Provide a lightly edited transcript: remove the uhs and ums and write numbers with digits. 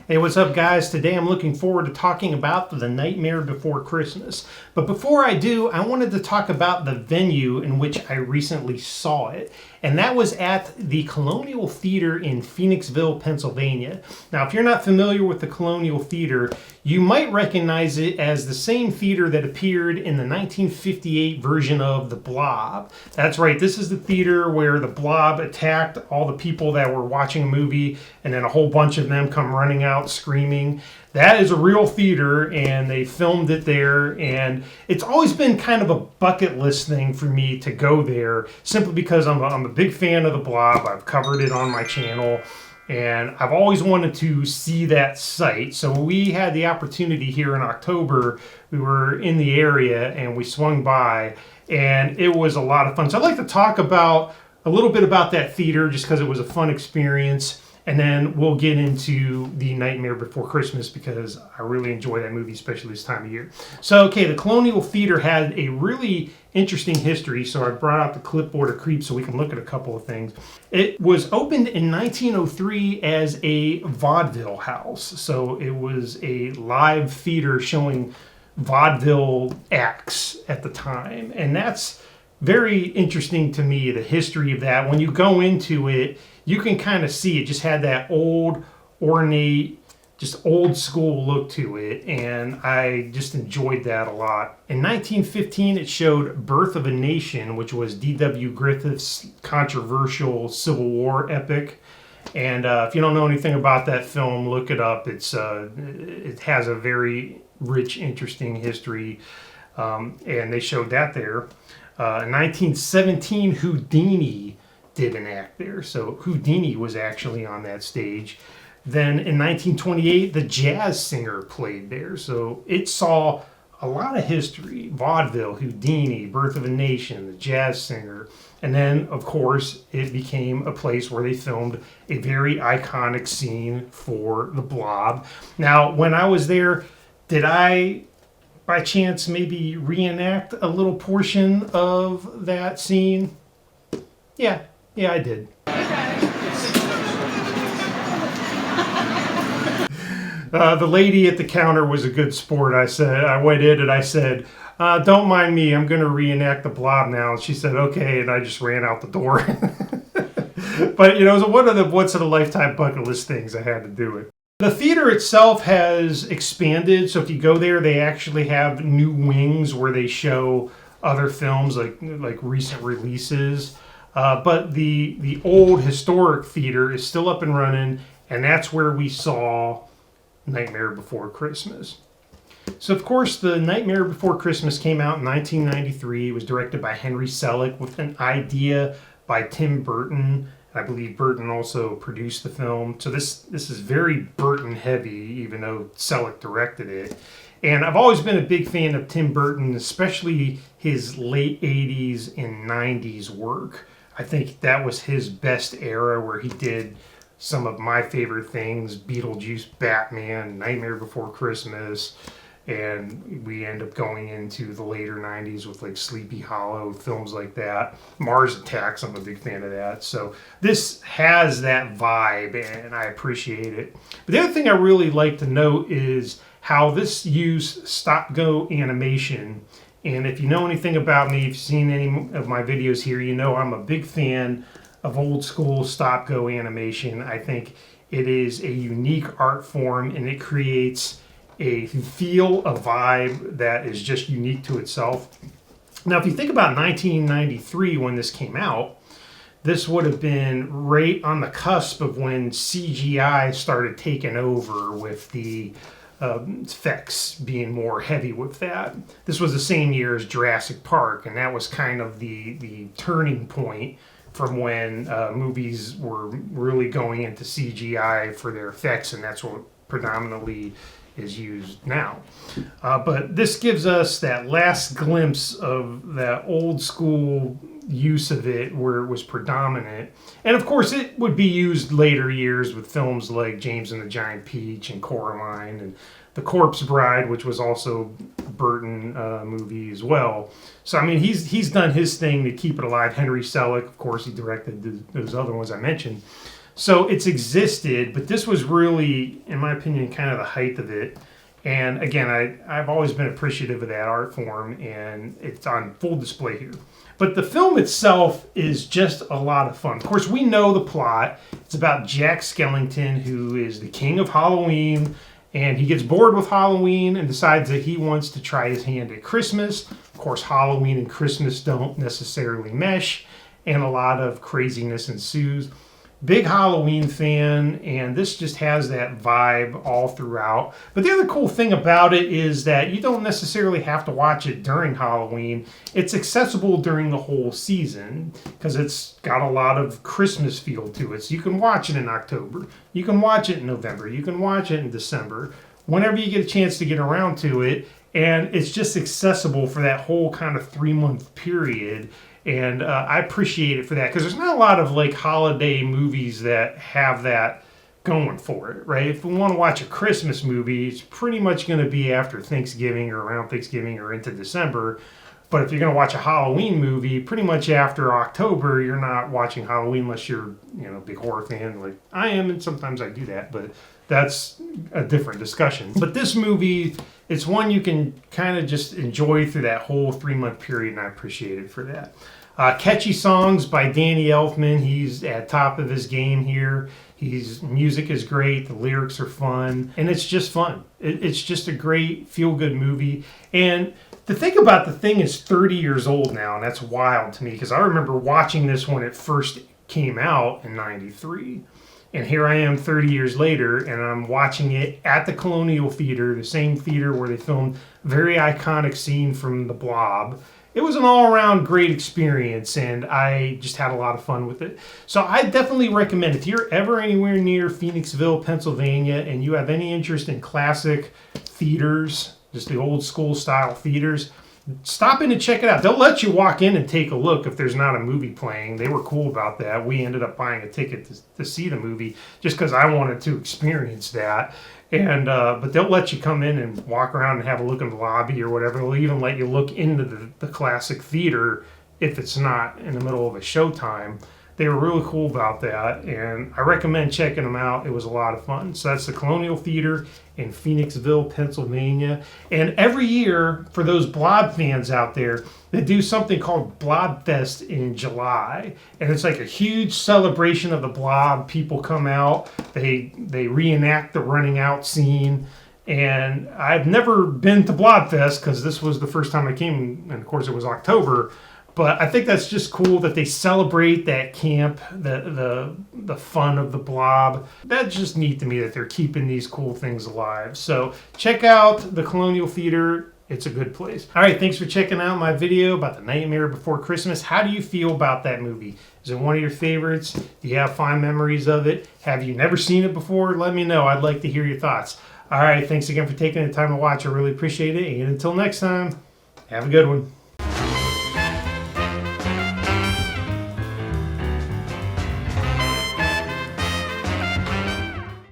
Hey, what's up, guys? Today I'm looking forward to talking about The Nightmare Before Christmas. But before I do, I wanted to talk about the venue in which I recently saw it. And that was at the Colonial Theater in Phoenixville, Pennsylvania. Now, if you're not familiar with the Colonial Theater, you might recognize it as the same theater that appeared in the 1958 version of The Blob. That's right, this is the theater where the Blob attacked all the people that were watching a movie, and then a whole bunch of them come running out screaming. That is a real theater, and they filmed it there, and it's always been kind of a bucket list thing for me to go there, simply because I'm a big fan of The Blob. I've covered it on my channel, and I've always wanted to see that site. So we had the opportunity here in October. We were in the area, and we swung by, and it was a lot of fun. So I'd like to talk about a little bit about that theater, just because it was a fun experience. And then we'll get into The Nightmare Before Christmas because I really enjoy that movie, especially this time of year. So, okay, the Colonial Theater had a really interesting history, so I brought out the clipboard of creeps so we can look at a couple of things. It was opened in 1903 as a vaudeville house. So it was a live theater showing vaudeville acts at the time. And that's very interesting to me, the history of that. When you go into it, you can kind of see it just had that old, ornate, just old school look to it, and I just enjoyed that a lot. In 1915, it showed Birth of a Nation, which was D.W. Griffith's controversial Civil War epic. And if you don't know anything about that film, look it up. It has a very rich, interesting history, and they showed that there. In 1917, Houdini did an act there. So Houdini was actually on that stage. Then in 1928, the Jazz Singer played there. So it saw a lot of history. Vaudeville, Houdini, Birth of a Nation, the Jazz Singer. And then, of course, it became a place where they filmed a very iconic scene for the Blob. Now, when I was there, did I by chance maybe reenact a little portion of that scene? Yeah, I did. The lady at the counter was a good sport. I went in and I said, don't mind me, I'm going to reenact the Blob now. And she said, okay, and I just ran out the door. But, it was one of the once-in-a-lifetime bucket list things. I had to do it. The theater itself has expanded, so if you go there, they actually have new wings where they show other films like recent releases. But the old historic theater is still up and running, and that's where we saw Nightmare Before Christmas. So, of course, The Nightmare Before Christmas came out in 1993. It was directed by Henry Selick with an idea by Tim Burton. I believe Burton also produced the film. So this is very Burton heavy, even though Selick directed it. And I've always been a big fan of Tim Burton, especially his late 80s and 90s work. I think that was his best era where he did some of my favorite things: Beetlejuice, Batman, Nightmare Before Christmas. And we end up going into the later 90s with like Sleepy Hollow, films like that. Mars Attacks, I'm a big fan of that. So this has that vibe, and I appreciate it. But the other thing I really like to note is how this used stop-go animation. And if you know anything about me, if you've seen any of my videos here, you know I'm a big fan of old school stop-go animation. I think it is a unique art form, and it creates a feel, a vibe that is just unique to itself. Now, if you think about 1993 when this came out, this would have been right on the cusp of when CGI started taking over with the effects being more heavy with that. This was the same year as Jurassic Park, and that was kind of the turning point from when movies were really going into CGI for their effects, and that's what predominantly is used now. But this gives us that last glimpse of that old school use of it where it was predominant. And of course it would be used later years with films like James and the Giant Peach and Coraline and The Corpse Bride, which was also Burton movie as well. So I mean, he's done his thing to keep it alive. Henry Selick, of course, he directed those other ones I mentioned. So it's existed, but this was really, in my opinion, kind of the height of it. And again, I've always been appreciative of that art form, and it's on full display here. But the film itself is just a lot of fun. Of course, we know the plot. It's about Jack Skellington, who is the king of Halloween, and he gets bored with Halloween and decides that he wants to try his hand at Christmas. Of course, Halloween and Christmas don't necessarily mesh, and a lot of craziness ensues. Big Halloween fan, and this just has that vibe all throughout. But the other cool thing about it is that you don't necessarily have to watch it during Halloween. It's accessible during the whole season because it's got a lot of Christmas feel to it. So you can watch it in October, you can watch it in November, you can watch it in December, whenever you get a chance to get around to it. And it's just accessible for that whole kind of 3-month period. And I appreciate it for that because there's not a lot of like holiday movies that have that going for it, right? If we want to watch a Christmas movie, it's pretty much going to be after Thanksgiving or around Thanksgiving or into December. But if you're going to watch a Halloween movie, pretty much after October, you're not watching Halloween unless you're, a big horror fan like I am, and sometimes I do that, but that's a different discussion. But this movie, it's one you can kind of just enjoy through that whole 3-month period, and I appreciate it for that. Catchy songs by Danny Elfman. He's at top of his game here. His music is great. The lyrics are fun. And it's just fun. It's just a great feel-good movie. And to think about, the thing is 30 years old now, and that's wild to me because I remember watching this when it first came out in 93. And here I am 30 years later, and I'm watching it at the Colonial Theater, the same theater where they filmed a very iconic scene from The Blob. It was an all-around great experience, and I just had a lot of fun with it. So I definitely recommend it. If you're ever anywhere near Phoenixville, Pennsylvania, and you have any interest in classic theaters, just the old school style theaters, stop in and check it out. They'll let you walk in and take a look if there's not a movie playing. They were cool about that. We ended up buying a ticket to see the movie just because I wanted to experience that. And but they'll let you come in and walk around and have a look in the lobby or whatever. They'll even let you look into the classic theater if it's not in the middle of a showtime. They were really cool about that, and I recommend checking them out. It was a lot of fun. So that's the Colonial Theater in Phoenixville, Pennsylvania. And every year, for those Blob fans out there, they do something called Blobfest in July. And it's like a huge celebration of the Blob. People come out, they reenact the running out scene. And I've never been to Blobfest because this was the first time I came, and of course it was October. But I think that's just cool that they celebrate that camp, the fun of the Blob. That's just neat to me that they're keeping these cool things alive. So check out the Colonial Theater. It's a good place. All right, thanks for checking out my video about The Nightmare Before Christmas. How do you feel about that movie? Is it one of your favorites? Do you have fond memories of it? Have you never seen it before? Let me know. I'd like to hear your thoughts. All right, thanks again for taking the time to watch. I really appreciate it. And until next time, have a good one.